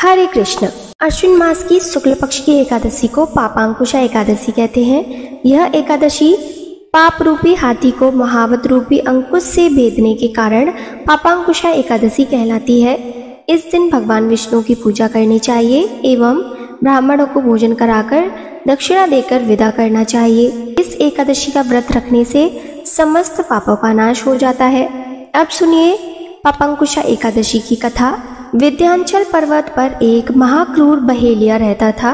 हरे कृष्ण। अश्विन मास की शुक्ल पक्ष की एकादशी को पापांकुशा एकादशी कहते हैं। यह एकादशी पाप रूपी हाथी को महावत रूपी अंकुश से भेदने के कारण पापांकुशा एकादशी कहलाती है। इस दिन भगवान विष्णु की पूजा करनी चाहिए एवं ब्राह्मणों को भोजन कराकर दक्षिणा देकर विदा करना चाहिए। इस एकादशी का व्रत रखने से समस्त पापों का नाश हो जाता है। अब सुनिए पापांकुशा एकादशी की कथा। विंध्याचल पर्वत पर एक महाक्रूर बहेलिया रहता था,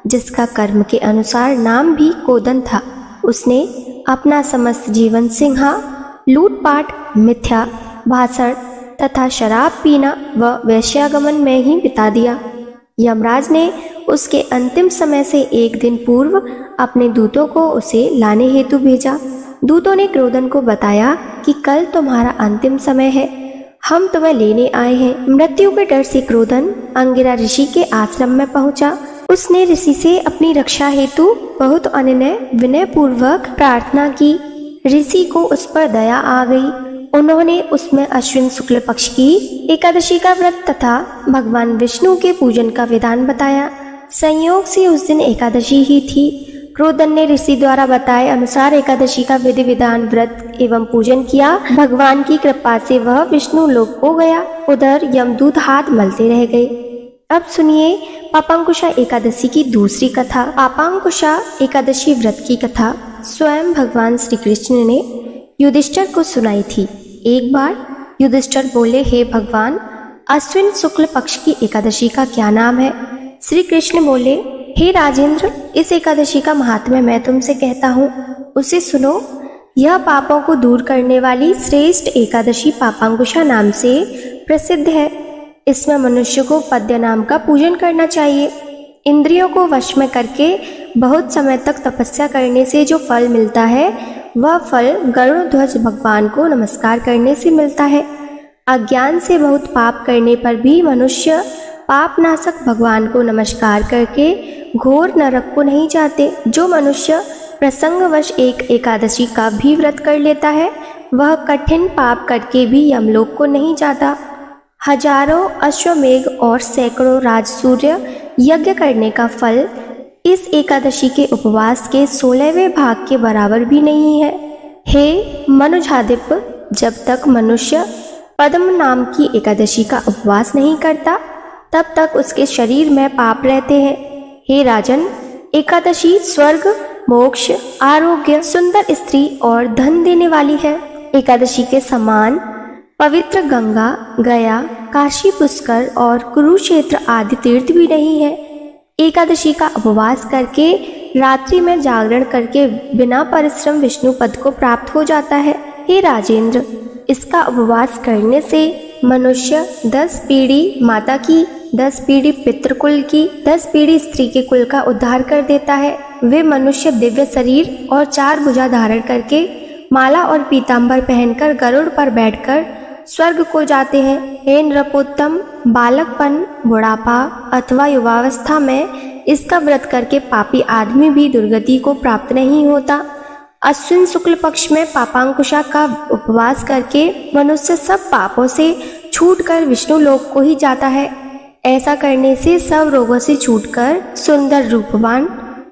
जिसका कर्म के अनुसार नाम भी कोदन था। उसने अपना समस्त जीवन सिंहा, लूटपाट, मिथ्या भाषण तथा शराब पीना व वैश्यागमन में ही बिता दिया। यमराज ने उसके अंतिम समय से एक दिन पूर्व अपने दूतों को उसे लाने हेतु भेजा। दूतों ने क्रोधन को बताया कि कल तुम्हारा अंतिम समय है, हम तुम्हें लेने आए हैं। मृत्यु के डर से क्रोधन अंगिरा ऋषि के आश्रम में पहुंचा। उसने ऋषि से अपनी रक्षा हेतु बहुत अनन्य विनय पूर्वक प्रार्थना की। ऋषि को उस पर दया आ गई। उन्होंने उसमें अश्विन शुक्ल पक्ष की एकादशी का व्रत तथा भगवान विष्णु के पूजन का विधान बताया। संयोग से उस दिन एकादशी ही थी। क्रोधन ने ऋषि द्वारा बताए अनुसार एकादशी का विधि विधान व्रत एवं पूजन किया। भगवान की कृपा से वह विष्णु लोक को गया। उधर यमदूत हाथ मलते रह गए। अब सुनिए पापांकुशा एकादशी की दूसरी कथा। पापांकुशा एकादशी व्रत की कथा स्वयं भगवान श्री कृष्ण ने युधिष्ठिर को सुनाई थी। एक बार युधिष्ठिर बोले, हे भगवान, अश्विन शुक्ल पक्ष की एकादशी का क्या नाम है? श्री कृष्ण बोले, हे राजेंद्र, इस एकादशी का महात्म्य मैं तुमसे कहता हूँ, उसे सुनो। यह पापों को दूर करने वाली श्रेष्ठ एकादशी पापांकुशा नाम से प्रसिद्ध है। इसमें मनुष्य को पद्य नाम का पूजन करना चाहिए। इंद्रियों को वश में करके बहुत समय तक तपस्या करने से जो फल मिलता है, वह फल गरुड़ ध्वज भगवान को नमस्कार करने से मिलता है। अज्ञान से बहुत पाप करने पर भी मनुष्य पाप नाशक भगवान को नमस्कार करके घोर नरक को नहीं जाते। जो मनुष्य प्रसंगवश एक एकादशी का भी व्रत कर लेता है, वह कठिन पाप करके भी यमलोक को नहीं जाता। हजारों अश्वमेघ और सैकड़ों राजसूय यज्ञ करने का फल इस एकादशी के उपवास के 16वें भाग के बराबर भी नहीं है। हे मनुजाधिप, जब तक मनुष्य पद्म नाम की एकादशी का उपवास नहीं करता, तब तक उसके शरीर में पाप रहते हैं। हे राजन, एकादशी स्वर्ग, मोक्ष, आरोग्य, सुंदर स्त्री और धन देने वाली है। एकादशी के समान पवित्र गंगा, गया, काशी, पुष्कर और कुरुक्षेत्र आदि तीर्थ भी नहीं है। एकादशी का उपवास करके रात्रि में जागरण करके बिना परिश्रम विष्णु पद को प्राप्त हो जाता है। हे राजेंद्र, इसका उपवास करने से मनुष्य 10 पीढ़ी माता की, 10 पीढ़ी पितृकुल की, 10 पीढ़ी स्त्री के कुल का उद्धार कर देता है। वे मनुष्य दिव्य शरीर और 4 भुजा धारण करके माला और पीतांबर पहनकर गरुड़ पर बैठकर स्वर्ग को जाते हैं। हे नृपोत्तम, बालकपन, बुढ़ापा अथवा युवावस्था में इसका व्रत करके पापी आदमी भी दुर्गति को प्राप्त नहीं होता। अश्विन शुक्ल पक्ष में पापांकुशा का उपवास करके मनुष्य सब पापों से छूटकर विष्णु लोक को ही जाता है। ऐसा करने से सब रोगों से छूटकर सुंदर रूपवान,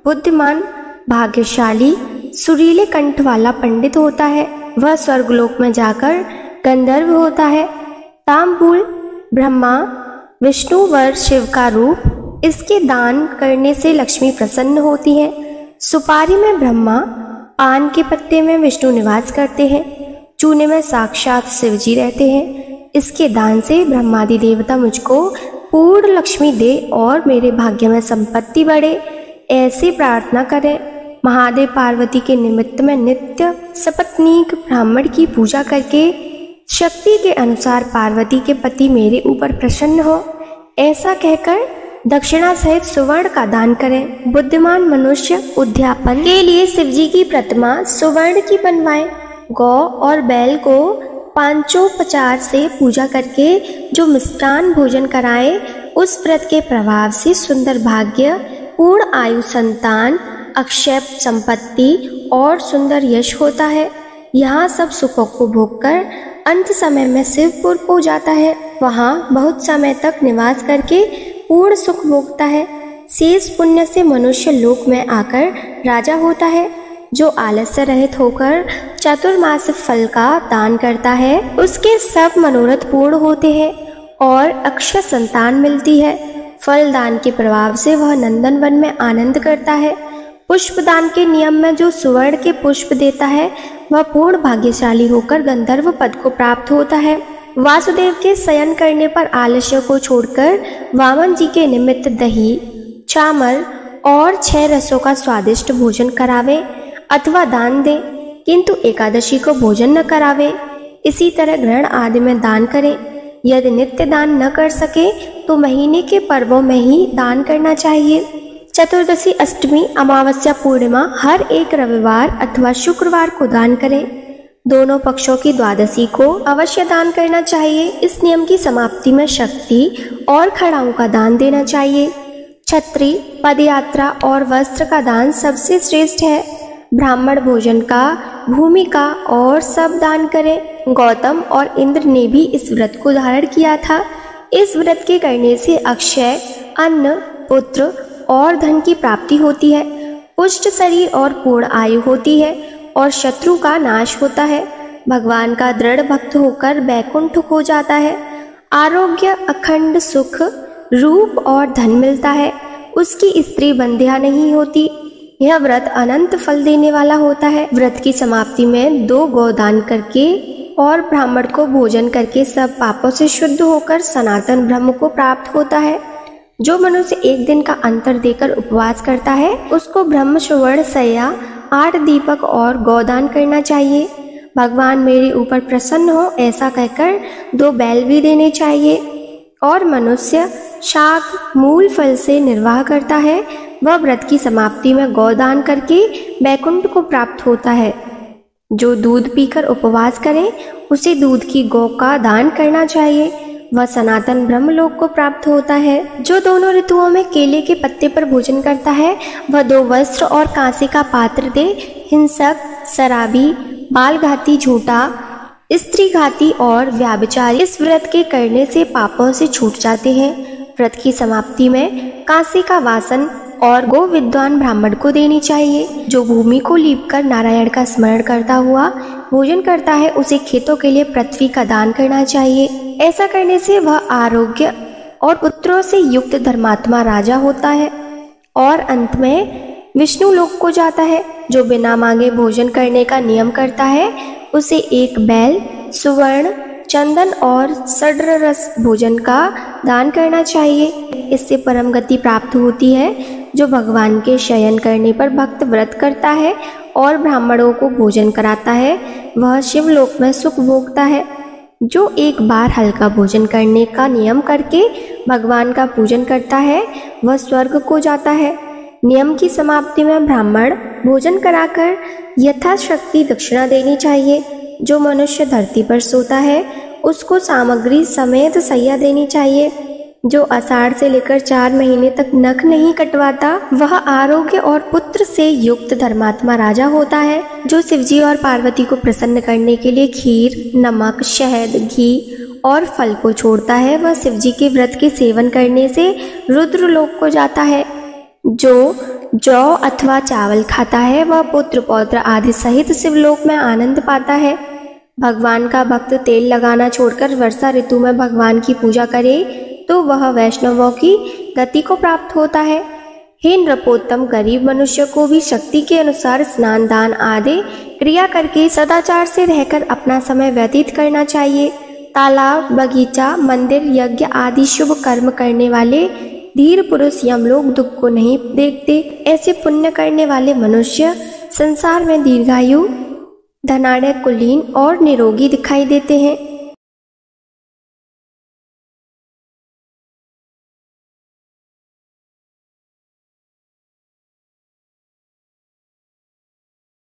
बुद्धिमान, भाग्यशाली, सुरीले कंठ वाला पंडित होता है। वह स्वर्गलोक में जाकर गंधर्व होता है। तांबूल ब्रह्मा, विष्णु व शिव का रूप। इसके दान करने से लक्ष्मी प्रसन्न होती है। सुपारी में ब्रह्मा, पान के पत्ते में विष्णु निवास करते हैं, चूने में साक्षात शिवजी रहते हैं। इसके दान से ब्रह्मादि देवता मुझको पूर्ण लक्ष्मी दे और मेरे भाग्य में संपत्ति बढ़े, ऐसी प्रार्थना करें। महादेव पार्वती के निमित्त में नित्य सपत्नीक ब्राह्मण की पूजा करके शक्ति के अनुसार पार्वती के पति मेरे ऊपर प्रसन्न हो, ऐसा कहकर दक्षिणा सहित सुवर्ण का दान करें। बुद्धिमान मनुष्य उद्यापन के लिए शिवजी की प्रतिमा सुवर्ण की बनवाएं। गौ और बैल को 550 से पूजा करके जो मिष्टान भोजन कराए, उस व्रत के प्रभाव से सुंदर भाग्य, पूर्ण आयु, संतान, अक्षय संपत्ति और सुंदर यश होता है। यहाँ सब सुखों को भोगकर अंत समय में शिवपुर को जाता है। वहाँ बहुत समय तक निवास करके पूर्ण सुख भोगता है। शेष पुण्य से मनुष्य लोक में आकर राजा होता है। जो आलस्य रहित होकर चतुर्मास फल का दान करता है उसके सब मनोरथ पूर्ण होते हैं और अक्षय संतान मिलती है। फल दान के प्रभाव से वह नंदन वन में आनंद करता है। पुष्प दान के नियम में जो सुवर्ण के पुष्प देता है वह पूर्ण भाग्यशाली होकर गंधर्व पद को प्राप्त होता है। वासुदेव के शयन करने पर आलस्य को छोड़कर वामन जी के निमित्त दही, चावल और 6 रसों का स्वादिष्ट भोजन करावे अथवा दान दे, किंतु एकादशी को भोजन न करावे। इसी तरह ग्रहण आदि में दान करें। यदि नित्य दान न कर सके तो महीने के पर्वों में ही दान करना चाहिए। चतुर्दशी, अष्टमी, अमावस्या, पूर्णिमा हर एक रविवार अथवा शुक्रवार को दान करें। दोनों पक्षों की द्वादशी को अवश्य दान करना चाहिए। इस नियम की समाप्ति में शक्ति और खड़ाओं का दान देना चाहिए। छत्री, पदयात्रा और वस्त्र का दान सबसे श्रेष्ठ है। ब्राह्मण भोजन का, भूमि का और सब दान करें। गौतम और इंद्र ने भी इस व्रत को धारण किया था। इस व्रत के करने से अक्षय, अन्न, पुत्र और धन की प्राप्ति होती है। पुष्ट शरीर और पूर्ण आयु होती है और शत्रु का नाश होता है। भगवान का दृढ़ भक्त होकर बैकुंठ हो जाता है। आरोग्य, अखंड सुख, रूप और धन मिलता है। उसकी स्त्री बंध्या नहीं होती। यह व्रत अनंत फल देने वाला होता है। व्रत की समाप्ति में 2 गोदान करके और ब्राह्मण को भोजन करके सब पापों से शुद्ध होकर सनातन ब्रह्म को प्राप्त होता है। जो मनुष्य 1 दिन का अंतर देकर उपवास करता है उसको ब्रह्म सुवर्ण शय्या, 8 दीपक और गोदान करना चाहिए। भगवान मेरे ऊपर प्रसन्न हो ऐसा कहकर 2 बैल भी देने चाहिए। और मनुष्य शाक, मूल फल से निर्वाह करता है वह व्रत की समाप्ति में गोदान करके बैकुंठ को प्राप्त होता है। जो दूध पीकर उपवास करे उसे दूध की गौ का दान करना चाहिए। वह सनातन ब्रह्मलोक को प्राप्त होता है। जो दोनों ऋतुओं में केले के पत्ते पर भोजन करता है वह 2 वस्त्र और कांसे का पात्र दे। हिंसक, शराबी, बालघाती, झूठा, स्त्रीघाती और व्याभिचारी इस व्रत के करने से पापों से छूट जाते हैं। व्रत की समाप्ति में कांसे का वासन और गो विद्वान ब्राह्मण को देनी चाहिए। जो भूमि को लीपकर नारायण का स्मरण करता हुआ भोजन करता है उसे खेतों के लिए पृथ्वी का दान करना चाहिए। ऐसा करने से वह आरोग्य और पुत्रों से युक्त धर्मात्मा राजा होता है और अंत में विष्णु लोक को जाता है। जो बिना मांगे भोजन करने का नियम करता है उसे 1 बैल, सुवर्ण, चंदन और सड्र रस भोजन का दान करना चाहिए। इससे परम गति प्राप्त होती है। जो भगवान के शयन करने पर भक्त व्रत करता है और ब्राह्मणों को भोजन कराता है वह शिवलोक में सुख भोगता है। जो 1 बार हल्का भोजन करने का नियम करके भगवान का पूजन करता है वह स्वर्ग को जाता है। नियम की समाप्ति में ब्राह्मण भोजन कराकर यथाशक्ति दक्षिणा देनी चाहिए। जो मनुष्य धरती पर सोता है उसको सामग्री समेत शैया देनी चाहिए। जो आषाढ़ से लेकर 4 महीने तक नख नहीं कटवाता वह आरोग्य और पुत्र से युक्त धर्मात्मा राजा होता है। जो शिवजी और पार्वती को प्रसन्न करने के लिए खीर, नमक, शहद, घी और फल को छोड़ता है वह शिवजी के व्रत के सेवन करने से रुद्र लोक को जाता है। जो जौ अथवा चावल खाता है वह पुत्र, पौत्र आदि सहित शिवलोक में आनंद पाता है। भगवान का भक्त तेल लगाना छोड़कर वर्षा ऋतु में भगवान की पूजा करे तो वह वैष्णवों की गति को प्राप्त होता है। हे नृपोत्तम, गरीब मनुष्य को भी शक्ति के अनुसार स्नान, दान आदि क्रिया करके सदाचार से रहकर अपना समय व्यतीत करना चाहिए। तालाब, बगीचा, मंदिर, यज्ञ आदि शुभ कर्म करने वाले धीर पुरुष यमलोक दुख को नहीं देखते। ऐसे पुण्य करने वाले मनुष्य संसार में दीर्घायु, धनाढ़, कुलीन और निरोगी दिखाई देते हैं।